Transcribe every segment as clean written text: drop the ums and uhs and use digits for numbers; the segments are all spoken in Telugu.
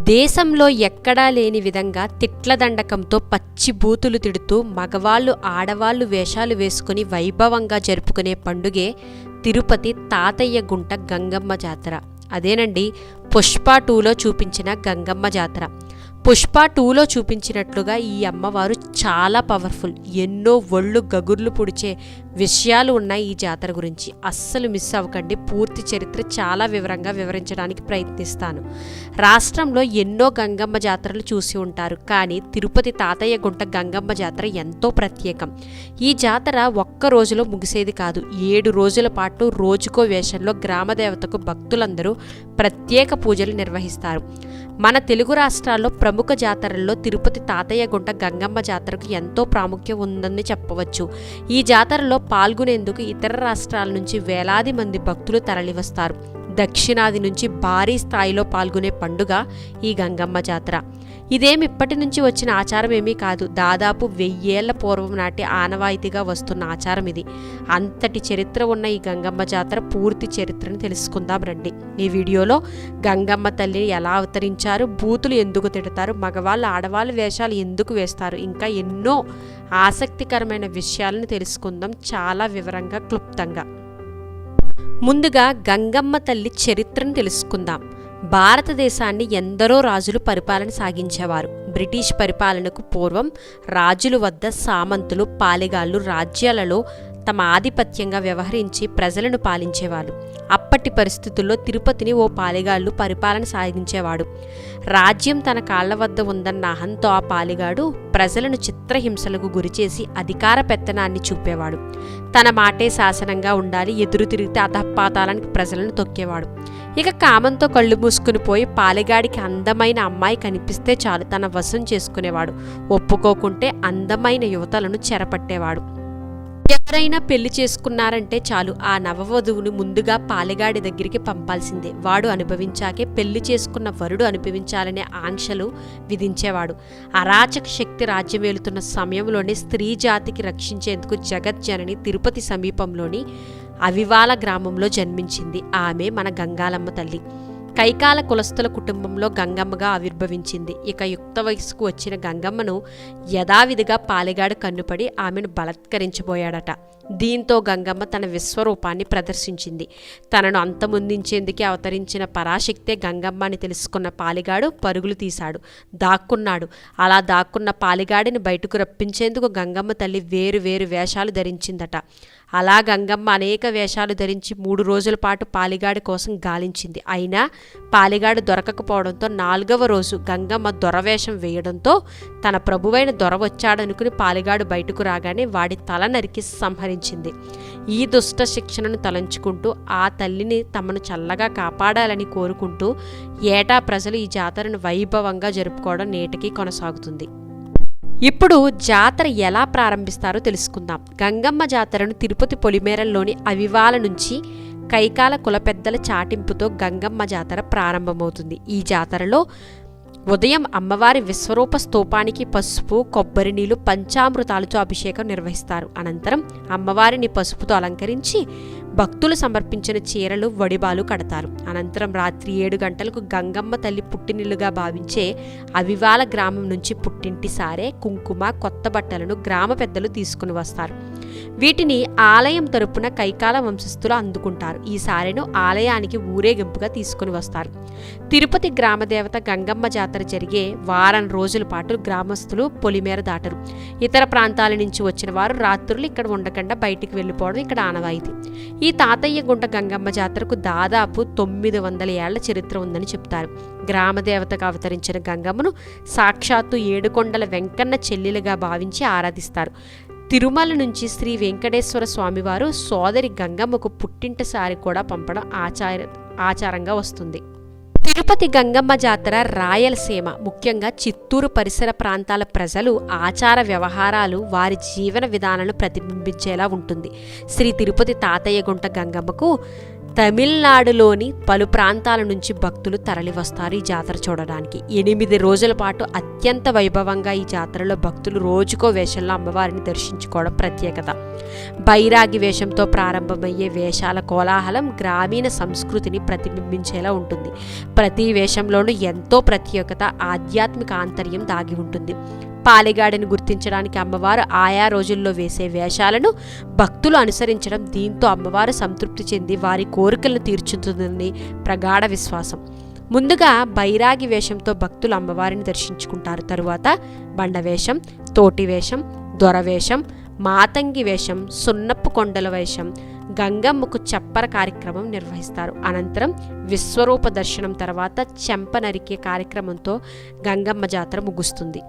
దేశంలో ఎక్కడా లేని విధంగా తిట్ల దండకంతో పచ్చి బూతులు తిడుతూ మగవాళ్ళు ఆడవాళ్ళు వేషాలు వేసుకుని వైభవంగా జరుపుకునే పండుగే తిరుపతి తాతయ్య గుంట గంగమ్మ జాతర. అదేనండి పుష్ప 2లో చూపించిన గంగమ్మ జాతర. పుష్ప 2లో చూపించినట్లుగా ఈ అమ్మవారు చాలా పవర్ఫుల్. ఎన్నో ఒళ్ళు గగుర్లు పుడిచే విషయాలు ఉన్నాయి ఈ జాతర గురించి. అస్సలు మిస్ అవ్వకండి. పూర్తి చరిత్ర చాలా వివరంగా వివరించడానికి ప్రయత్నిస్తాను. రాష్ట్రంలో ఎన్నో గంగమ్మ జాతరలు చూసి ఉంటారు, కానీ తిరుపతి తాతయ్య గుంట గంగమ్మ జాతర ఎంతో ప్రత్యేకం. ఈ జాతర ఒక్క రోజులో ముగిసేది కాదు. 7 రోజుల పాటు రోజుకో వేషంలో గ్రామదేవతకు భక్తులందరూ ప్రత్యేక పూజలు నిర్వహిస్తారు. మన తెలుగు రాష్ట్రాల్లో ప్రముఖ జాతరల్లో తిరుపతి తాతయ్య గుంట గంగమ్మ జాతరకు ఎంతో ప్రాముఖ్యం ఉందని చెప్పవచ్చు. ఈ జాతరలో పాల్గొనేందుకు ఇతర రాష్ట్రాల నుంచి వేలాది మంది భక్తులు తరలివస్తారు. దక్షిణాది నుంచి భారీ స్థాయిలో పాల్గొనే పండుగ ఈ గంగమ్మ జాతర. ఇదేమి ఇప్పటి నుంచి వచ్చిన ఆచారం ఏమీ కాదు. దాదాపు 1000 ఏళ్ల పూర్వం నాటి ఆనవాయితీగా వస్తున్న ఆచారం ఇది. అంతటి చరిత్ర ఉన్న ఈ గంగమ్మ జాతర పూర్తి చరిత్రను తెలుసుకుందాం రండి. ఈ వీడియోలో గంగమ్మ తల్లిని ఎలా అవతరించారు, బూతులు ఎందుకు తిడతారు, మగవాళ్ళు ఆడవాళ్ళు వేషాలు ఎందుకు వేస్తారు, ఇంకా ఎన్నో ఆసక్తికరమైన విషయాలను తెలుసుకుందాం చాలా వివరంగా, క్లుప్తంగా. ముందుగా గంగమ్మ తల్లి చరిత్రను తెలుసుకుందాం. భారతదేశాన్ని ఎందరో రాజులు పరిపాలన సాగించేవారు. బ్రిటిష్ పరిపాలనకు పూర్వం రాజుల వద్ద సామంతులు, పాలెగాళ్ళు రాజ్యాలలో తమ ఆధిపత్యంగా వ్యవహరించి ప్రజలను పాలించేవాళ్ళు. అప్పటి పరిస్థితుల్లో తిరుపతిని ఓ పాలెగాళ్ళు పరిపాలన సాగించేవాడు. రాజ్యం తన కాళ్ల వద్ద ఉందన్న అహంతో ఆ పాలెగాడు ప్రజలను చిత్రహింసలకు గురిచేసి అధికార పెత్తనాన్ని చూపేవాడు. తన మాటే శాసనంగా ఉండాలి, ఎదురు తిరిగితే అధపాతాలానికి ప్రజలను తొక్కేవాడు. ఇక కామంతో కళ్ళు మూసుకుని పోయి పాలెగాడికి అందమైన అమ్మాయి కనిపిస్తే చాలు తన వశం చేసుకునేవాడు. ఒప్పుకోకుంటే అందమైన యువతలను చెరపట్టేవాడు. ఎవరైనా పెళ్లి చేసుకున్నారంటే చాలు ఆ నవవధువుని ముందుగా పాలెగాడి దగ్గరికి పంపాల్సిందే. వాడు అనుభవించాకే పెళ్లి చేసుకున్న వరుడు అనుభవించాలనే ఆంక్షలు విధించేవాడు. అరాచక శక్తి రాజ్యమేలుతున్న సమయంలోనే స్త్రీ జాతికి రక్షించేందుకు జగజ్జనని తిరుపతి సమీపంలోని అవివాల గ్రామంలో జన్మించింది. ఆమె మన గంగాలమ్మ తల్లి. కైకాల కులస్తుల కుటుంబంలో గంగమ్మగా ఆవిర్భవించింది. ఇక యుక్త వయసుకు వచ్చిన గంగమ్మను యథావిధిగా పాలెగాడు కన్నుపడి ఆమెను బలత్కరించబోయాడట. దీంతో గంగమ్మ తన విశ్వరూపాన్ని ప్రదర్శించింది. తనను అంతమొందించేందుకే అవతరించిన పరాశక్తే గంగమ్మ అని తెలుసుకున్న పాలెగాడు పరుగులు తీశాడు, దాక్కున్నాడు. అలా దాక్కున్న పాలెగాడిని బయటకు రప్పించేందుకు గంగమ్మ తల్లి వేరు వేరు వేషాలు ధరించిందట. అలా గంగమ్మ అనేక వేషాలు ధరించి 3 రోజుల పాటు పాలెగాడి కోసం గాలించింది. అయినా పాలెగాడు దొరకకపోవడంతో 4వ రోజు గంగమ్మ దొరవేషం వేయడంతో తన ప్రభువైన దొర వచ్చాడనుకుని పాలెగాడు బయటకు రాగానే వాడి తల నరికి సంహరించింది. ఈ దుష్ట శిక్షణను తలంచుకుంటూ ఆ తల్లిని తమను చల్లగా కాపాడాలని కోరుకుంటూ ఏటా ప్రజలు ఈ జాతరను వైభవంగా జరుపుకోవడం నేటికి కొనసాగుతుంది. ఇప్పుడు జాతర ఎలా ప్రారంభిస్తారో తెలుసుకుందాం. గంగమ్మ జాతరను తిరుపతి పొలిమేరల్లోని అవివాల నుంచి కైకాల కులపెద్దల చాటింపుతో గంగమ్మ జాతర ప్రారంభమవుతుంది. ఈ జాతరలో ఉదయం అమ్మవారి విశ్వరూప స్తూపానికి పసుపు, కొబ్బరి నీళ్లు, పంచామృతాలతో అభిషేకం నిర్వహిస్తారు. అనంతరం అమ్మవారిని పసుపుతో అలంకరించి భక్తులు సమర్పించిన చీరలు, వడిబాలు కడతారు. అనంతరం రాత్రి 7 గంటలకు గంగమ్మ తల్లి పుట్టినిల్లుగా భావించే అవివాల గ్రామం నుంచి పుట్టింటి సారే, కుంకుమ, కొత్త బట్టలను గ్రామ పెద్దలు తీసుకుని వస్తారు. వీటిని ఆలయం తరపున కైకాల వంశస్థులు అందుకుంటారు. ఈ సారెను ఆలయానికి ఊరేగింపుగా తీసుకుని వస్తారు. తిరుపతి గ్రామదేవత గంగమ్మ జాతర జరిగే వారం రోజుల పాటు గ్రామస్తులు పొలిమేర దాటరు. ఇతర ప్రాంతాల నుంచి వచ్చిన వారు రాత్రులు ఇక్కడ ఉండకుండా బయటికి వెళ్ళిపోవడం ఇక్కడ ఆనవాయితీ. ఈ తాతయ్య గుంట గంగమ్మ జాతరకు దాదాపు 900 ఏళ్ల చరిత్ర ఉందని చెప్తారు. గ్రామదేవతగా అవతరించిన గంగమ్మను సాక్షాత్తు ఏడుకొండల వెంకన్న చెల్లెలుగా భావించి ఆరాధిస్తారు. తిరుమల నుంచి శ్రీ వెంకటేశ్వర స్వామివారు సోదరి గంగమ్మకు పుట్టింటి సారి కూడా పంపడం ఆచారంగా వస్తుంది. తిరుపతి గంగమ్మ జాతర రాయలసీమ, ముఖ్యంగా చిత్తూరు పరిసర ప్రాంతాల ప్రజలు ఆచార వ్యవహారాలు, వారి జీవన విధానాలను ప్రతిబింబించేలా ఉంటుంది. శ్రీ తిరుపతి తాతయ్య గుంట గంగమ్మకు తమిళనాడులోని పలు ప్రాంతాల నుంచి భక్తులు తరలివస్తారు ఈ జాతర చూడడానికి. 8 రోజుల పాటు అత్యంత వైభవంగా ఈ జాతరలో భక్తులు రోజుకో వేషంలో అమ్మవారిని దర్శించుకోవడం ప్రత్యేకత. బైరాగి వేషంతో ప్రారంభమయ్యే వేషాల కోలాహలం గ్రామీణ సంస్కృతిని ప్రతిబింబించేలా ఉంటుంది. ప్రతి వేషంలోనూ ఎంతో ప్రత్యేకత, ఆధ్యాత్మిక ఆంతర్యం దాగి ఉంటుంది. పాలిగాడిని గుర్తించడానికి అమ్మవారు ఆయా రోజుల్లో వేసే వేషాలను భక్తులు అనుసరించడం, దీంతో అమ్మవారు సంతృప్తి చెంది వారి కోరికలను తీర్చుతుందని ప్రగాఢ విశ్వాసం. ముందుగా బైరాగి వేషంతో భక్తులు అమ్మవారిని దర్శించుకుంటారు. తరువాత బండవేషం, తోటి వేషం, దొరవేషం, మాతంగి వేషం, సున్నపు కొండల వేషం, గంగమ్మకు చప్పర కార్యక్రమం నిర్వహిస్తారు. అనంతరం విశ్వరూప దర్శనం తర్వాత చెంప నరికే కార్యక్రమంతో గంగమ్మ జాతర ముగుస్తుంది.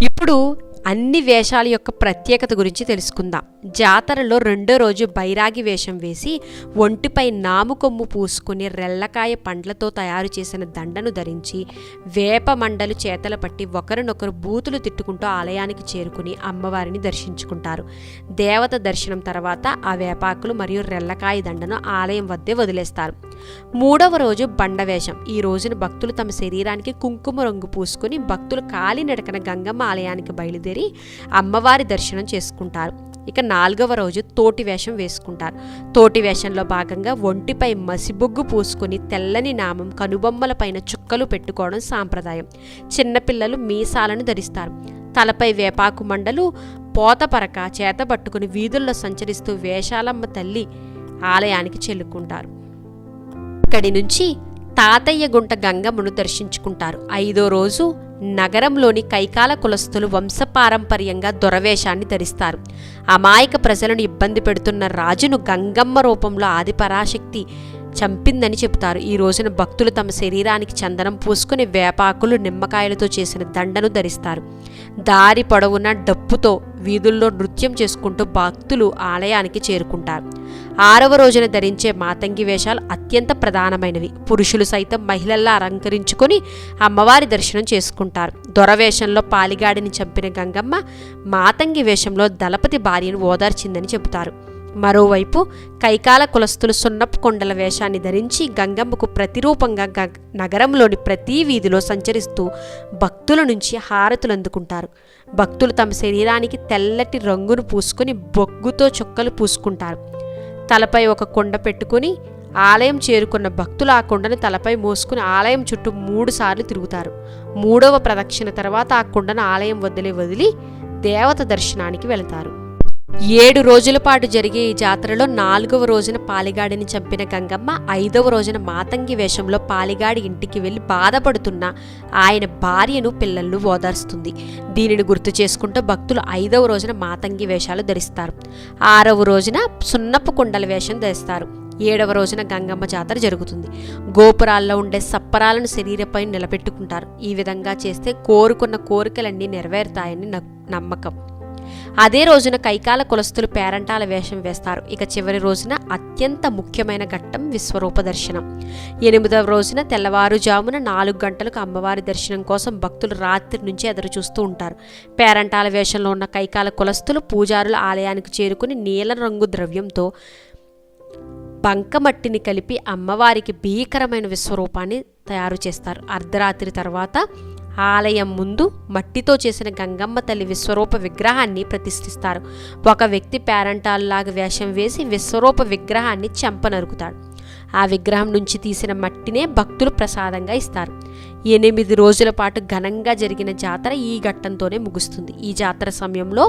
ఇప్పుడు అన్ని వేషాల యొక్క ప్రత్యేకత గురించి తెలుసుకుందాం. జాతరలో రెండో రోజు బైరాగి వేషం వేసి ఒంటిపై నాముకొమ్ము పూసుకుని రెల్లకాయ పండ్లతో తయారు చేసిన దండను ధరించి వేప మండలు చేతల పట్టి ఒకరినొకరు బూతులు తిట్టుకుంటూ ఆలయానికి చేరుకుని అమ్మవారిని దర్శించుకుంటారు. దేవత దర్శనం తర్వాత ఆ వేపాకులు మరియు రెల్లకాయ దండను ఆలయం వద్దే వదిలేస్తారు. మూడవ రోజు బండవేషం. ఈ రోజున భక్తులు తమ శరీరానికి కుంకుమ రంగు పూసుకుని భక్తులు కాలినడకన గంగమ్మ ఆలయానికి బయలుదేరి అమ్మవారి దర్శనం చేసుకుంటారు. ఇక నాలుగవ రోజు తోటి వేషం వేసుకుంటారు. తోటి వేషంలో భాగంగా ఒంటిపై మసిబొగ్గు పూసుకుని తెల్లని నామం, కనుబొమ్మల పైన చుక్కలు పెట్టుకోవడం సాంప్రదాయం. చిన్నపిల్లలు మీసాలను ధరిస్తారు. తలపై వేపాకు మండలు, పోతపరక చేతబట్టుకుని వీధుల్లో సంచరిస్తూ వేషాలమ్మ తల్లి ఆలయానికి చెల్లుకుంటారు. ఇక్కడి నుంచి తాతయ్య గుంట గంగమ్మను దర్శించుకుంటారు. 5వ రోజు నగరంలోని కైకాల కులస్తులు వంశపారంపర్యంగా దొరవేషాన్ని ధరిస్తారు. అమాయక ప్రజలను ఇబ్బంది పెడుతున్న రాజును గంగమ్మ రూపంలో ఆదిపరాశక్తి చంపిందని చెబుతారు. ఈ రోజున భక్తులు తమ శరీరానికి చందనం పూసుకుని వేపాకులు, నిమ్మకాయలతో చేసిన దండను ధరిస్తారు. దారి పొడవున డప్పుతో వీధుల్లో నృత్యం చేసుకుంటూ భక్తులు ఆలయానికి చేరుకుంటారు. 6వ రోజున ధరించే మాతంగి వేషాలు అత్యంత ప్రధానమైనవి. పురుషులు సైతం మహిళల్లా అలంకరించుకొని అమ్మవారి దర్శనం చేసుకుంటారు. దొరవేషంలో పాలిగాడిని చంపిన గంగమ్మ మాతంగి వేషంలో దళపతి భార్యను ఓదార్చిందని చెబుతారు. మరోవైపు కైకాల కులస్తులు సున్నపు కొండల వేషాన్ని ధరించి గంగమ్మకు ప్రతిరూపంగా నగరంలోని ప్రతి వీధిలో సంచరిస్తూ భక్తుల నుంచి హారతులు అందుకుంటారు. భక్తులు తమ శరీరానికి తెల్లటి రంగును పూసుకొని బొగ్గుతో చుక్కలు పూసుకుంటారు. తలపై ఒక కొండ పెట్టుకుని ఆలయం చేరుకున్న భక్తులు ఆ కొండను తలపై మోసుకుని ఆలయం చుట్టూ 3 సార్లు తిరుగుతారు. 3వ ప్రదక్షిణ తర్వాత ఆ కొండను ఆలయం వదిలి దేవత దర్శనానికి వెళతారు. 7 రోజుల పాటు జరిగే ఈ జాతరలో 4వ రోజున పాలిగాడిని చంపిన గంగమ్మ 5వ రోజున మాతంగి వేషంలో పాలిగాడి ఇంటికి వెళ్లి బాధపడుతున్న ఆయన భార్యను, పిల్లలను ఓదార్స్తుంది. దీనిని గుర్తు చేసుకుంటూ భక్తులు 5వ రోజున మాతంగి వేషాలు ధరిస్తారు. 6వ రోజున సున్నపు కుండల వేషం ధరిస్తారు. 7వ రోజున గంగమ్మ జాతర జరుగుతుంది. గోపురాల్లో ఉండే సప్పరాలను శరీరపై నిలబెట్టుకుంటారు. ఈ విధంగా చేస్తే కోరుకున్న కోరికలన్నీ నెరవేరుతాయని నమ్మకం. అదే రోజున కైకాల కులస్తులు పేరంటాల వేషం వేస్తారు. ఇక చివరి రోజున అత్యంత ముఖ్యమైన ఘట్టం విశ్వరూప దర్శనం. 8వ రోజున తెల్లవారుజామున 4 గంటలకు అమ్మవారి దర్శనం కోసం భక్తులు రాత్రి నుంచి ఎదురు చూస్తూ ఉంటారు. పేరంటాల వేషంలో ఉన్న కైకాల కులస్తులు పూజారుల ఆలయానికి చేరుకుని నీలం రంగు ద్రవ్యంతో బంకమట్టిని కలిపి అమ్మవారికి భీకరమైన విశ్వరూపాన్ని తయారు చేస్తారు. అర్ధరాత్రి తర్వాత ఆలయం ముందు మట్టితో చేసిన గంగమ్మ తల్లి విశ్వరూప విగ్రహాన్ని ప్రతిష్ఠిస్తారు. ఒక వ్యక్తి పేరంటాల్లాగా వేషం వేసి విశ్వరూప విగ్రహాన్ని చెంపనరుకుతాడు. ఆ విగ్రహం నుంచి తీసిన మట్టినే భక్తులు ప్రసాదంగా ఇస్తారు. 8 రోజుల పాటు ఘనంగా జరిగిన జాతర ఈ ఘట్టంతోనే ముగుస్తుంది. ఈ జాతర సమయంలో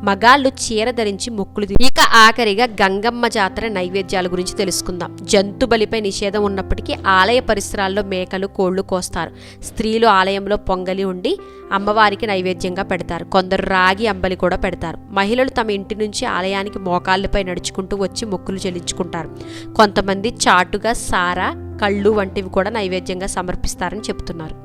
మగాళ్ళు చీర ధరించి మొక్కులు. ఇక ఆఖరిగా గంగమ్మ జాతర నైవేద్యాల గురించి తెలుసుకుందాం. జంతు బలిపై నిషేధం ఉన్నప్పటికీ ఆలయ పరిసరాల్లో మేకలు, కోళ్లు కోస్తారు. స్త్రీలు ఆలయంలో పొంగలి ఉండి అమ్మవారికి నైవేద్యంగా పెడతారు. కొందరు రాగి అంబలి కూడా పెడతారు. మహిళలు తమ ఇంటి నుంచి ఆలయానికి మోకాళ్ళపై నడుచుకుంటూ వచ్చి మొక్కులు చెల్లించుకుంటారు. కొంతమంది చాటుగా సారా, కళ్ళు వంటివి కూడా నైవేద్యంగా సమర్పిస్తారని చెబుతున్నారు.